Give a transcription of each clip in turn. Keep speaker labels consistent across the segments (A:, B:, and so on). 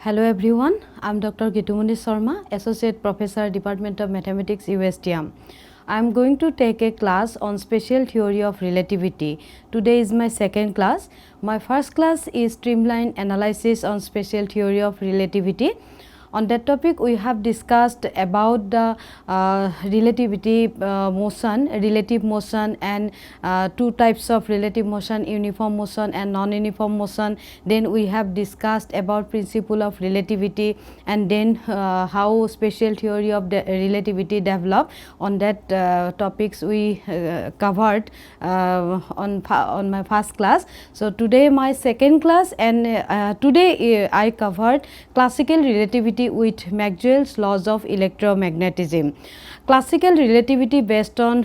A: Hello everyone, I am Dr. Gitumoni Sharma, Associate Professor, Department of Mathematics, USTM. I am going to take a class on special theory of relativity. Today is my second class. My first class is streamline analysis on special theory of relativity. On that topic, we have discussed about the relative motion and two types of relative motion, uniform motion and non-uniform motion. Then we have discussed about principle of relativity, and then how special theory of the relativity developed. On that topics we covered on my first class. So today my second class, and today I covered classical relativity with Maxwell's laws of electromagnetism. Classical relativity based on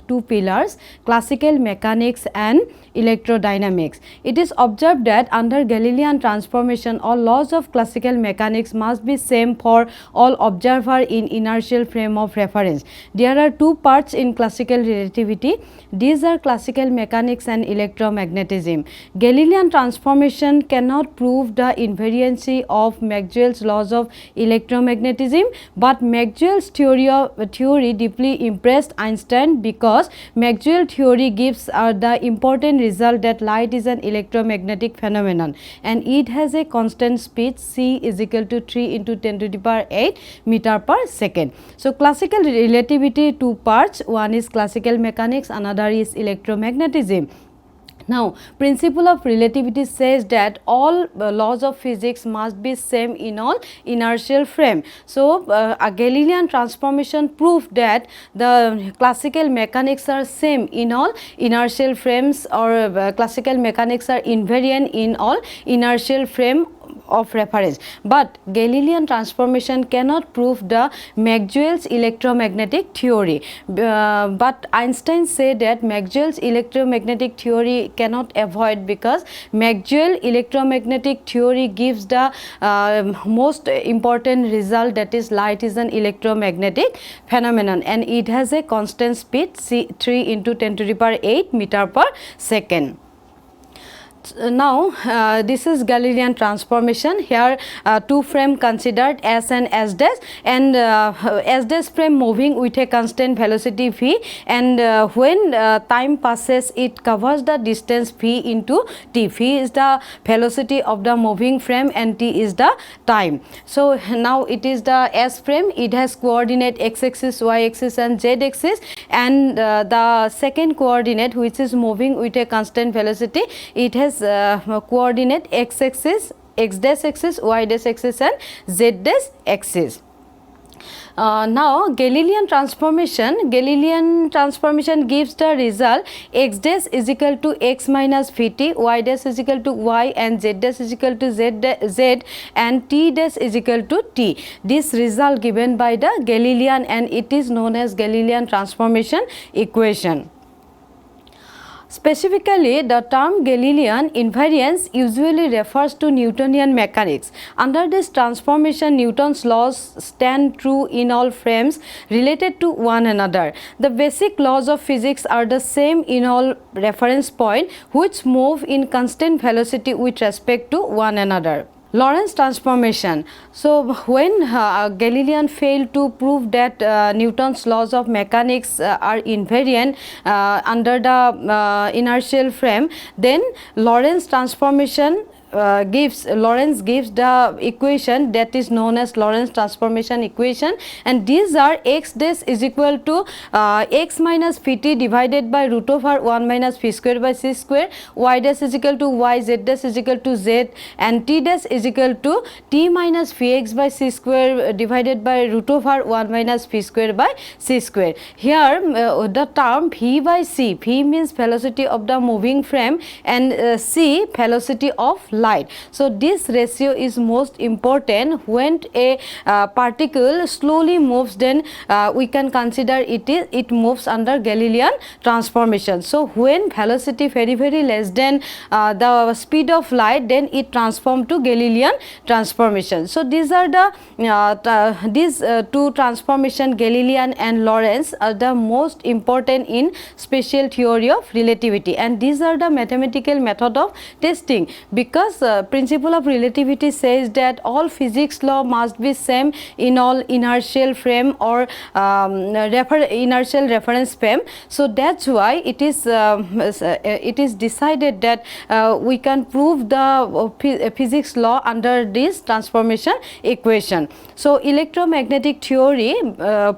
A: two pillars, classical mechanics and electrodynamics. It is observed that under Galilean transformation, all laws of classical mechanics must be same for all observer in inertial frame of reference. There are two parts in classical relativity. These are classical mechanics and electromagnetism. Galilean transformation cannot prove the invariancy of Maxwell's laws of electromagnetism, but Maxwell's theory deeply impressed Einstein, because Maxwell theory gives the important result that light is an electromagnetic phenomenon and it has a constant speed c is equal to 3 into 10 to the power 8 meter per second. So classical relativity two parts, one is classical mechanics, another is electromagnetism. Now, principle of relativity says that all laws of physics must be same in all inertial frame. So, a Galilean transformation proved that the classical mechanics are same in all inertial frames, or classical mechanics are invariant in all inertial frame of reference, but Galilean transformation cannot prove the Maxwell's electromagnetic theory. But Einstein said that Maxwell's electromagnetic theory cannot avoid, because Maxwell electromagnetic theory gives the most important result, that is light is an electromagnetic phenomenon and it has a constant speed c 3 into 10 to the power 8 meter per second. Now, this is Galilean transformation. Here two frame considered S and S dash, and S dash frame moving with a constant velocity v, and when time passes it covers the distance v into t. V is the velocity of the moving frame and t is the time. So now it is the S frame, it has coordinate x axis, y axis and z axis, and the second coordinate, which is moving with a constant velocity, it has coordinate x axis, x dash axis, y dash axis and z dash axis. Now Galilean transformation gives the result x dash is equal to x minus vt, y dash is equal to y and z dash is equal to z and t dash is equal to t. This result given by the Galilean, and it is known as Galilean transformation equation. Specifically, the term Galilean invariance usually refers to Newtonian mechanics. Under this transformation, Newton's laws stand true in all frames related to one another. The basic laws of physics are the same in all reference points, which move in constant velocity with respect to one another. Lorentz transformation. So, when Galilean failed to prove that Newton's laws of mechanics are invariant under the inertial frame, then Lorentz transformation Lorentz gives the equation that is known as Lorentz transformation equation, and these are x dash is equal to x minus vt divided by root over 1 minus v square by c square, y dash is equal to y, z dash is equal to z, and t dash is equal to t minus vx by c square divided by root over 1 minus v square by c square. Here the term v by c, v means velocity of the moving frame and c velocity of light. So this ratio is most important. When a particle slowly moves, then we can consider it moves under Galilean transformation. So when velocity very less than the speed of light, then it transforms to Galilean transformation. So these are the these two transformation, Galilean and Lorentz, are the most important in special theory of relativity, and these are the mathematical method of testing, because because principle of relativity says that all physics law must be same in all inertial frame or inertial reference frame. So that's why it is decided that we can prove the physics law under this transformation equation. So electromagnetic theory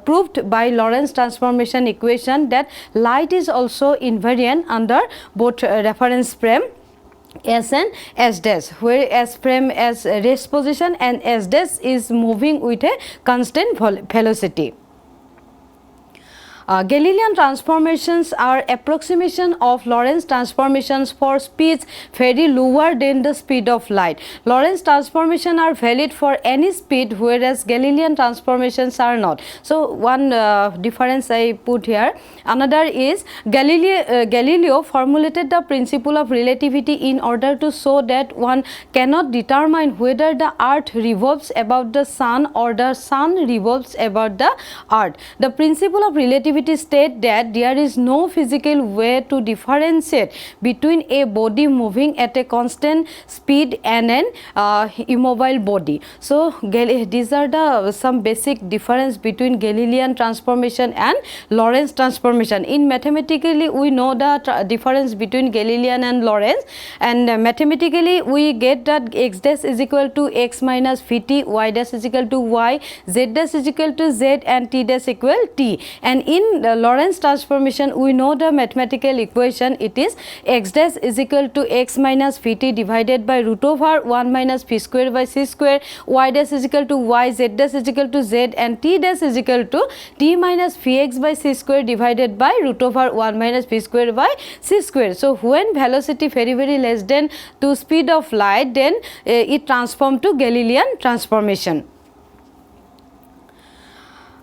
A: proved by Lorentz transformation equation that light is also invariant under both reference frame S and S dash, where S frame as rest position and S dash is moving with a constant velocity. Galilean transformations are approximation of Lorentz transformations for speeds very lower than the speed of light. Lorentz transformations are valid for any speed, whereas Galilean transformations are not. So one difference I put here. Another is Galileo formulated the principle of relativity in order to show that one cannot determine whether the earth revolves about the sun or the sun revolves about the earth. The principle of relativity state that there is no physical way to differentiate between a body moving at a constant speed and an immobile body. So these are the some basic difference between Galilean transformation and Lorentz transformation. In mathematically we know the difference between Galilean and Lorentz, and mathematically we get that x dash is equal to x minus vt, y dash is equal to y, z dash is equal to z, and t dash equal t. And in the Lorentz transformation we know the mathematical equation. It is x dash is equal to x minus vt divided by root over 1 minus v square by c square, y dash is equal to y, z dash is equal to z, and t dash is equal to t minus vx by c square divided by root over 1 minus v square by c square. So when velocity very less than to speed of light, then it transformed to Galilean transformation.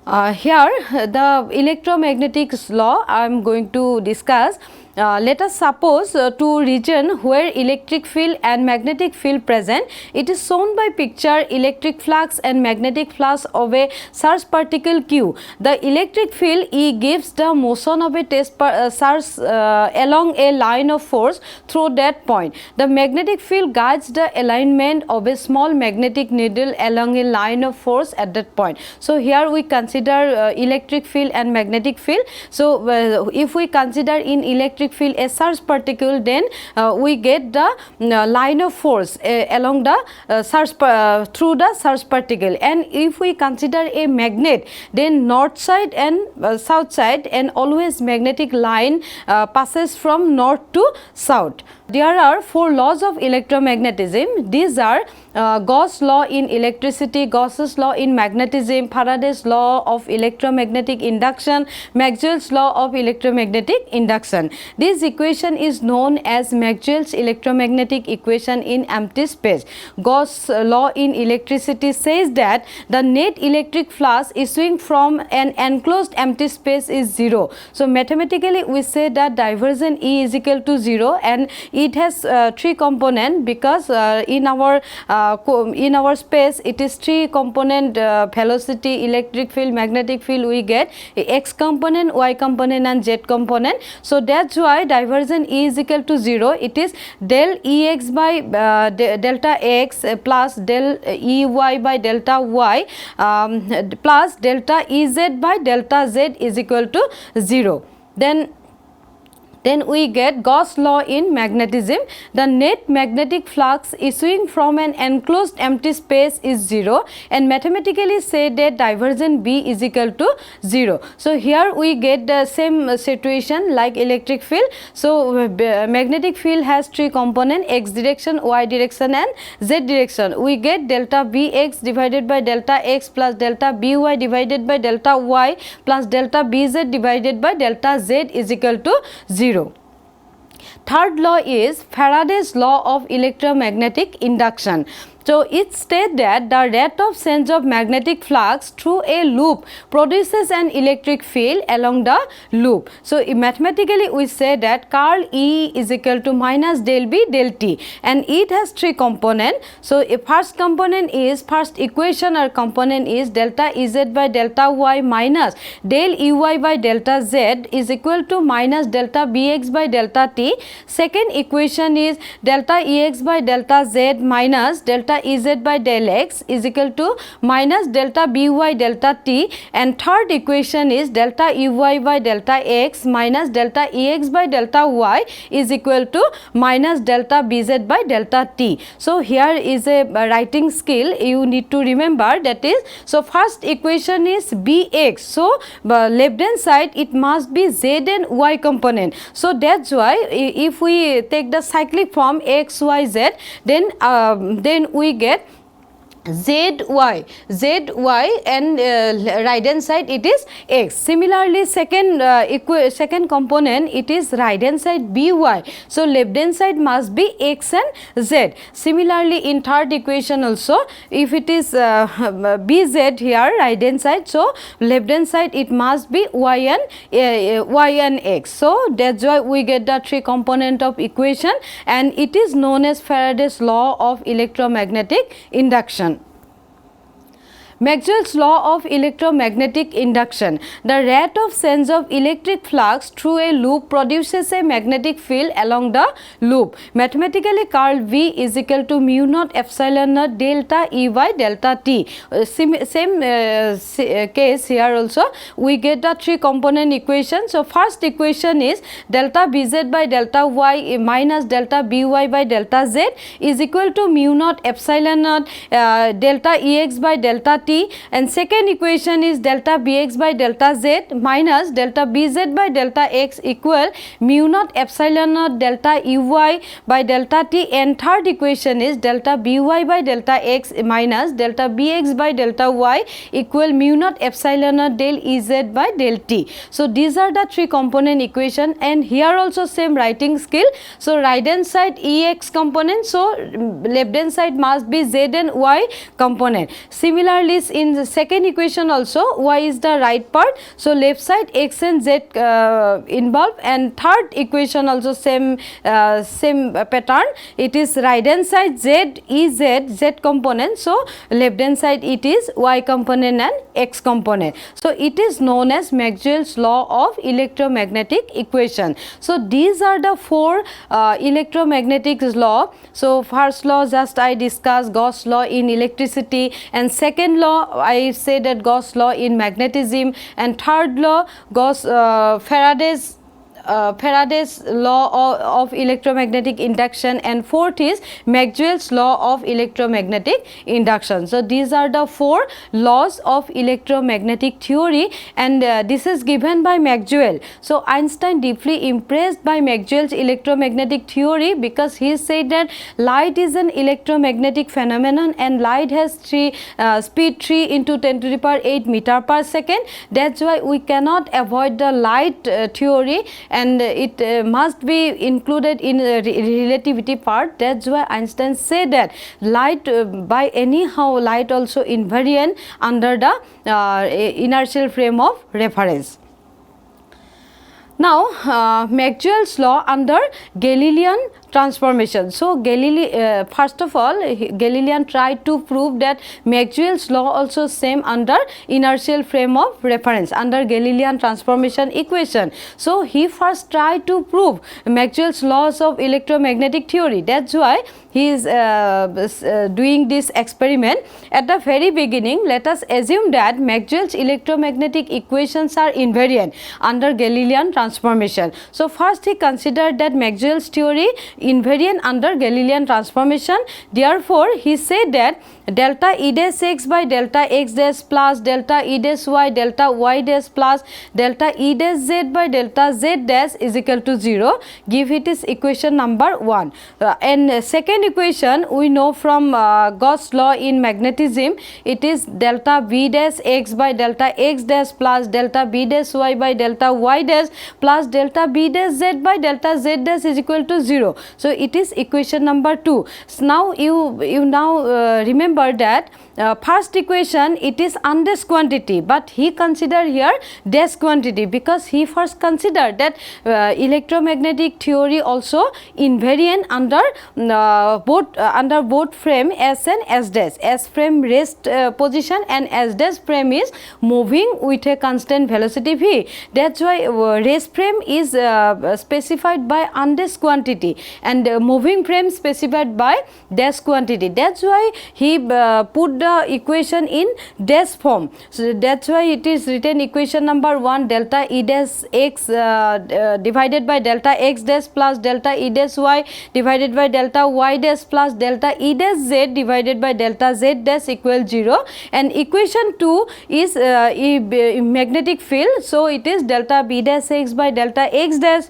A: Here the electromagnetic law I am going to discuss. Let us suppose two region where electric field and magnetic field present. It is shown by picture electric flux and magnetic flux of a charged particle Q. The electric field E gives the motion of a test charge along a line of force through that point. The magnetic field guides the alignment of a small magnetic needle along a line of force at that point. So here we consider electric field and magnetic field. So if we consider in electric field a charged particle, then we get the line of force along the through the charged particle. And if we consider a magnet, then north side and south side, and always magnetic line passes from north to south. There are 4 laws of electromagnetism. These are Gauss law in electricity, Gauss's law in magnetism, Faraday's law of electromagnetic induction, Maxwell's law of electromagnetic induction. This equation is known as Maxwell's electromagnetic equation in empty space. Gauss law in electricity says that the net electric flux issuing from an enclosed empty space is 0. So mathematically we say that divergence E is equal to 0, and it has 3 component, because in our space it is 3 component velocity, electric field, magnetic field. We get x component, y component, and z component. So that's why divergence E is equal to 0. It is del Ex by delta x plus del Ey by delta y plus delta Ez by delta z is equal to 0. Then we get Gauss law in magnetism. The net magnetic flux issuing from an enclosed empty space is 0, and mathematically say that divergence B is equal to 0. So here we get the same situation like electric field. So magnetic field has 3 components: x direction, y direction, and z direction. We get delta Bx divided by delta x plus delta By divided by delta y plus delta Bz divided by delta z is equal to 0. Third law is Faraday's law of electromagnetic induction. So it states that the rate of change of magnetic flux through a loop produces an electric field along the loop. So mathematically we say that curl E is equal to minus del B del T, and it has three components. So a first component is, first equation or component is delta Ez by delta Y minus del Ey by delta Z is equal to minus delta Bx by delta T. Second equation is delta Ex by delta Z minus delta Ez by del X is equal to minus delta By delta T, and third equation is delta Ey by delta X minus delta Ex by delta Y is equal to minus delta Bz by delta T. So here is a writing skill you need to remember, that is, so first equation is Bx, so left hand side it must be Z and Y component. So that's why if we take the cyclic form X, Y, Z, then we get Z Y and right hand side it is X. Similarly second component it is right hand side By, so left hand side must be X and Z. Similarly in third equation also, if it is Bz here right hand side, so left hand side it must be Y and X. So that's why we get the three component of equation, and it is known as Faraday's law of electromagnetic induction. Maxwell's law of electromagnetic induction. The rate of change of electric flux through a loop produces a magnetic field along the loop. Mathematically, curl V is equal to mu naught epsilon naught delta E by delta T. Same case here also we get the three component equation. So first equation is delta Bz by delta Y minus delta By by delta Z is equal to mu naught epsilon naught delta Ex by delta T, and second equation is delta Bx by delta Z minus delta Bz by delta X equal mu naught epsilon naught delta Ey by delta T, and third equation is delta By by delta X minus delta Bx by delta Y equal mu naught epsilon naught del Ez by del T. So these are the three component equation, and here also same writing skill. So right hand side Ex component, so left hand side must be Z and Y component. Similarly in the second equation also Y is the right part, so left side X and Z involved, and third equation also same pattern, it is right hand side Z Z component, so left hand side it is Y component and X component. So it is known as Maxwell's law of electromagnetic equation. So these are the four electromagnetic law. So first law just I discussed, Gauss law in electricity, and second law I say that Gauss law in magnetism, and third law Faraday's law of electromagnetic induction, and fourth is Maxwell's law of electromagnetic induction. So these are the four laws of electromagnetic theory, and this is given by Maxwell. So Einstein deeply impressed by Maxwell's electromagnetic theory, because he said that light is an electromagnetic phenomenon, and light has speed 3 into 10 to the power 8 meter per second. That's why we cannot avoid the light theory, and it must be included in relativity part. That's why Einstein said that light by anyhow light also invariant under the inertial frame of reference. Now Maxwell's law under Galilean transformation. So first of all Galilean tried to prove that Maxwell's law also same under inertial frame of reference under Galilean transformation equation. So he first tried to prove Maxwell's laws of electromagnetic theory. That's why he is doing this experiment. At the very beginning, let us assume that Maxwell's electromagnetic equations are invariant under Galilean transformation. So first he considered that Maxwell's theory invariant under Galilean transformation. Therefore he said that delta E dash x by delta x dash plus delta E dash y delta y dash plus delta E dash z by delta z dash is equal to 0. Give it is equation number 1. And second equation we know from Gauss law in magnetism, it is delta B dash x by delta x dash plus delta B dash y by delta y dash plus delta B dash z by delta z dash is equal to 0. So it is equation number 2. So now you now remember that first equation, it is undash quantity, but he consider here dash quantity, because he first considered that electromagnetic theory also invariant under both frame S and S dash. S frame rest position and S dash frame is moving with a constant velocity v. That's why rest frame is specified by undash quantity, and moving frame specified by dash quantity. That's why he put the equation in dash form. So that's why it is written equation number 1, delta E dash x divided by delta x dash plus delta E dash y divided by delta y dash plus delta E dash z divided by delta z dash equal 0, and equation 2 is magnetic field. So it is delta B dash x by delta x dash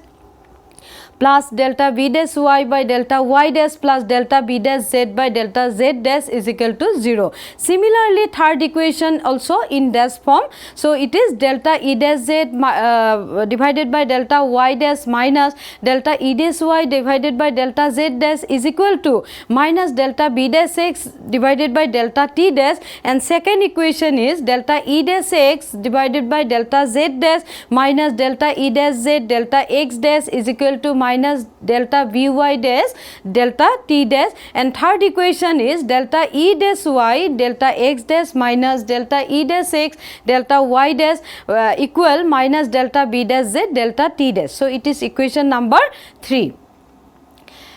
A: plus delta B dash y by delta y dash plus delta B dash z by delta z dash is equal to 0. Similarly, third equation also in dash form. So it is delta E dash z divided by delta y dash minus delta E dash y divided by delta z dash is equal to minus delta B dash x divided by delta t dash, and second equation is delta E dash x divided by delta z dash minus delta E dash z delta x dash is equal to minus delta Vy dash delta t dash, and third equation is delta E dash y delta x dash minus delta E dash x delta y dash equal minus delta B dash z delta t dash. So it is equation number 3.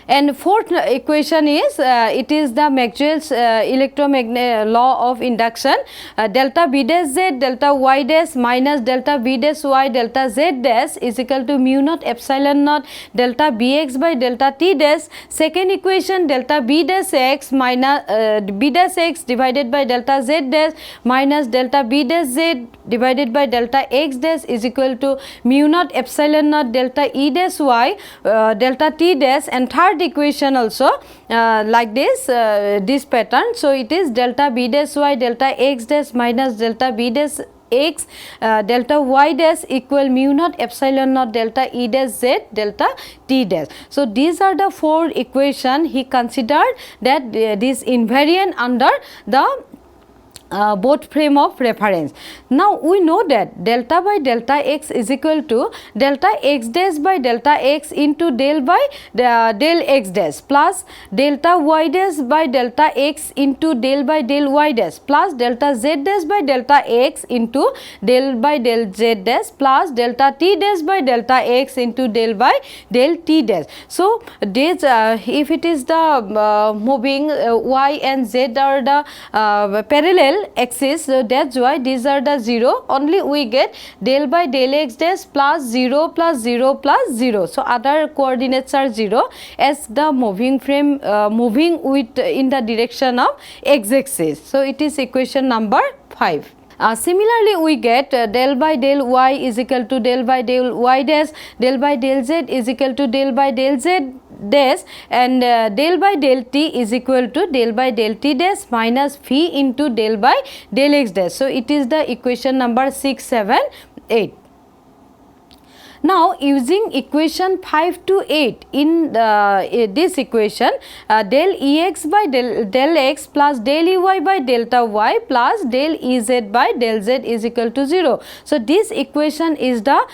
A: And fourth equation is it is the Maxwell's electromagnetic law of induction. Delta B dash z delta y dash minus delta B dash y delta z dash is equal to mu naught epsilon naught delta Bx by delta t dash. Second equation, delta B dash x minus B dash x divided by delta z dash minus delta B dash z divided by delta x dash is equal to mu naught epsilon naught delta E dash y delta t dash, and third equation also like this pattern. So it is delta B dash y delta x dash minus delta B dash x delta y dash equal mu naught epsilon naught delta E dash z delta t dash. So these are the four equation he considered that this invariant under the both frame of reference. Now we know that delta by delta x is equal to delta x dash by delta x into del by del x dash plus delta y dash by delta x into del by del y dash plus delta z dash by delta x into del by del z dash plus delta t dash by delta x into del by del t dash. So this if it is the moving y and z are the parallel axis, so that's why these are the 0, only we get del by del x dash plus 0 plus 0 plus 0. So other coordinates are 0 as the moving frame moving with in the direction of x axis. So it is equation number 5. Similarly, we get del by del y is equal to del by del y dash, del by del z is equal to del by del z dash, and del by del t is equal to del by del t dash minus phi into del by del x dash. So it is the equation number 6, 7, 8. Now using equation 5 to 8 in this equation, del Ex by del x plus del Ey by delta y plus del Ez by del z is equal to 0. So this equation is the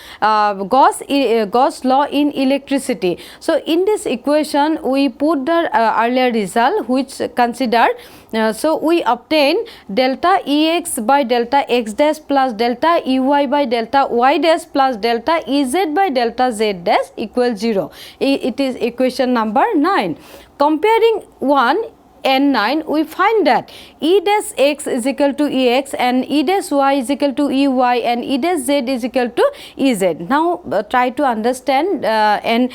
A: Gauss law in electricity. So in this equation we put the earlier result which considered. So we obtain delta Ex by delta x dash plus delta Ey by delta y dash plus delta Ez by delta z dash equals 0. It is equation number 9. Comparing 1 and 9, we find that E dash x is equal to Ex and E dash y is equal to Ey and E dash z is equal to Ez. Now try to understand and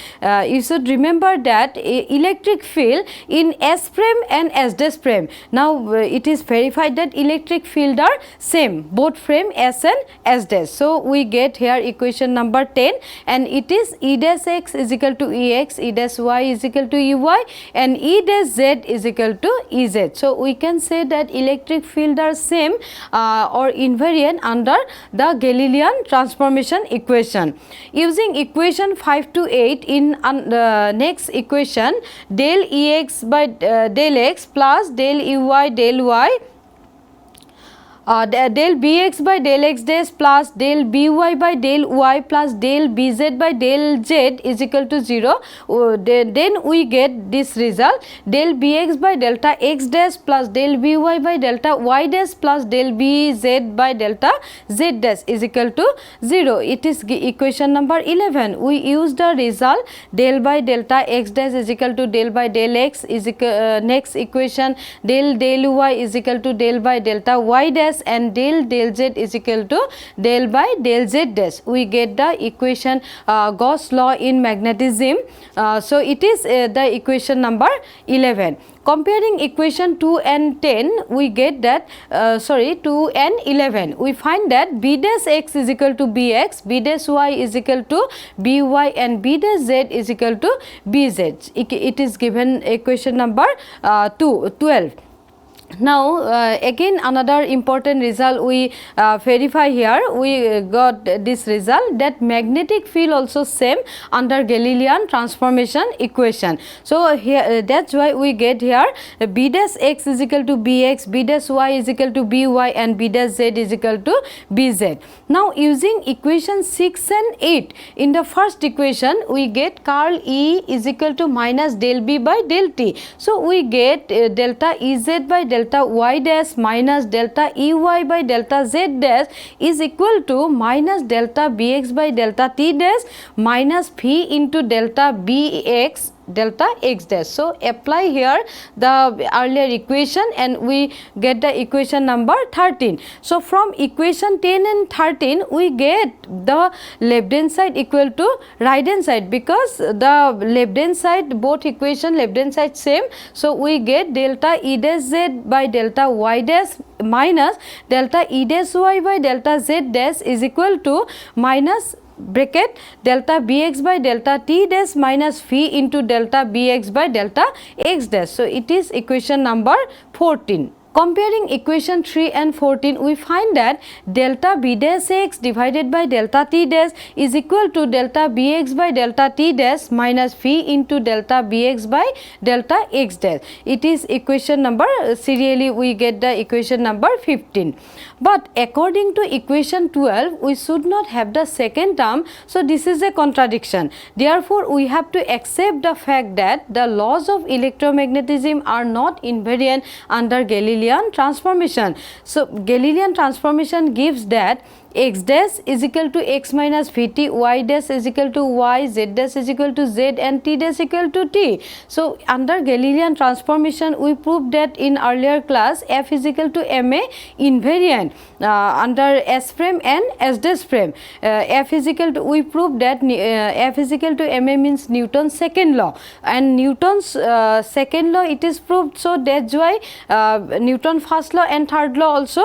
A: you should remember that electric field in S frame and S dash frame. Now it is verified that electric field are same both frame S and S dash. So we get here equation number 10, and it is E dash x is equal to Ex, E dash y is equal to Ey and E dash z is equal to Ez. So we can say that electric field are same or invariant under the Galilean transformation equation. Using equation 5 to 8 in next equation, del Ex by del x plus del Ey del y del Bx by del x dash plus del By by del y plus del Bz by del z is equal to 0. Then we get this result, del Bx by delta x dash plus del By by delta y dash plus del Bz by delta z dash is equal to 0. It is equation number 11. We use the result, del by delta x dash is equal to del by del x is equal, next equation del y is equal to del by delta y dash and del z is equal to del by del z dash. We get the equation Gauss law in magnetism. So it is the equation number 11. Comparing equation 2 and 10, we get that 2 and 11. We find that b dash x is equal to bx, b dash y is equal to by and b dash z is equal to bz. It is given equation number 12. Now again another important result we verify here. We got this result that magnetic field also same under Galilean transformation equation. So here that's why we get here b dash x is equal to bx, b dash y is equal to by and b dash z is equal to bz. Now using equation 6 and 8, in the first equation we get curl E is equal to minus del b by del t. So we get delta Ez by delta y dash minus delta Ey by delta z dash is equal to minus delta bx by delta t dash minus phi into delta bx delta x dash. So apply here the earlier equation and we get the equation number 13. So from equation 10 and 13 we get the left hand side equal to right hand side, because the left hand side, both equation left hand side same. So we get delta E dash z by delta y dash minus delta E dash y by delta z dash is equal to minus bracket delta bx by delta t dash minus phi into delta bx by delta x dash. So it is equation number 14. Comparing equation 3 and 14, we find that delta b dash x divided by delta t dash is equal to delta bx by delta t dash minus phi into delta bx by delta x dash. It is equation number, serially we get the equation number 15. But according to equation 12, we should not have the second term. So this is a contradiction. Therefore, we have to accept the fact that the laws of electromagnetism are not invariant under Galilean transformation. So Galilean transformation gives that x dash is equal to x minus vt, y dash is equal to y, z dash is equal to z and t dash equal to t. So under Galilean transformation we proved that in earlier class f is equal to ma invariant under s frame and s dash frame. F is equal to, we proved that f is equal to ma means Newton's second law, and Newton's second law it is proved. So that's why Newton's first law and third law also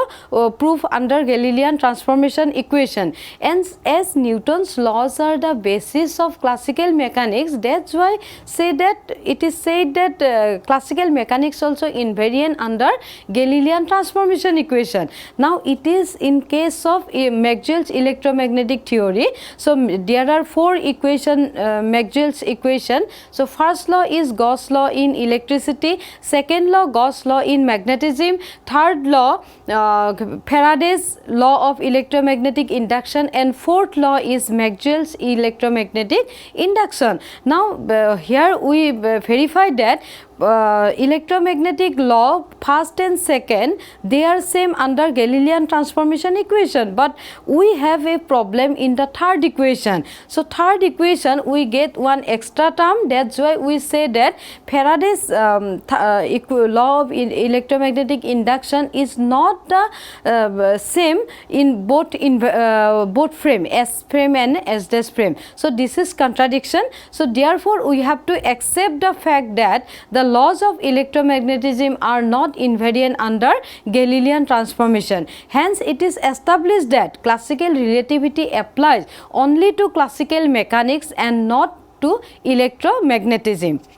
A: prove under Galilean transformation equation. And as Newton's laws are the basis of classical mechanics, that's why it is said that classical mechanics also invariant under Galilean transformation equation. Now it is in case of Maxwell's electromagnetic theory. So there are four Maxwell's equation. So first law is Gauss law in electricity, second law Gauss law in magnetism, third law Faraday's law of electromagnetic induction, and fourth law is Maxwell's electromagnetic induction. Now here we verify that electromagnetic law first and second, they are same under Galilean transformation equation, but we have a problem in the third equation. So third equation we get one extra term. That's why we say that Faraday's law of electromagnetic induction is not the same in both frame, S frame and S dash frame. So this is contradiction. So therefore we have to accept the fact that the laws of electromagnetism are not invariant under Galilean transformation. Hence it is established that classical relativity applies only to classical mechanics and not to electromagnetism.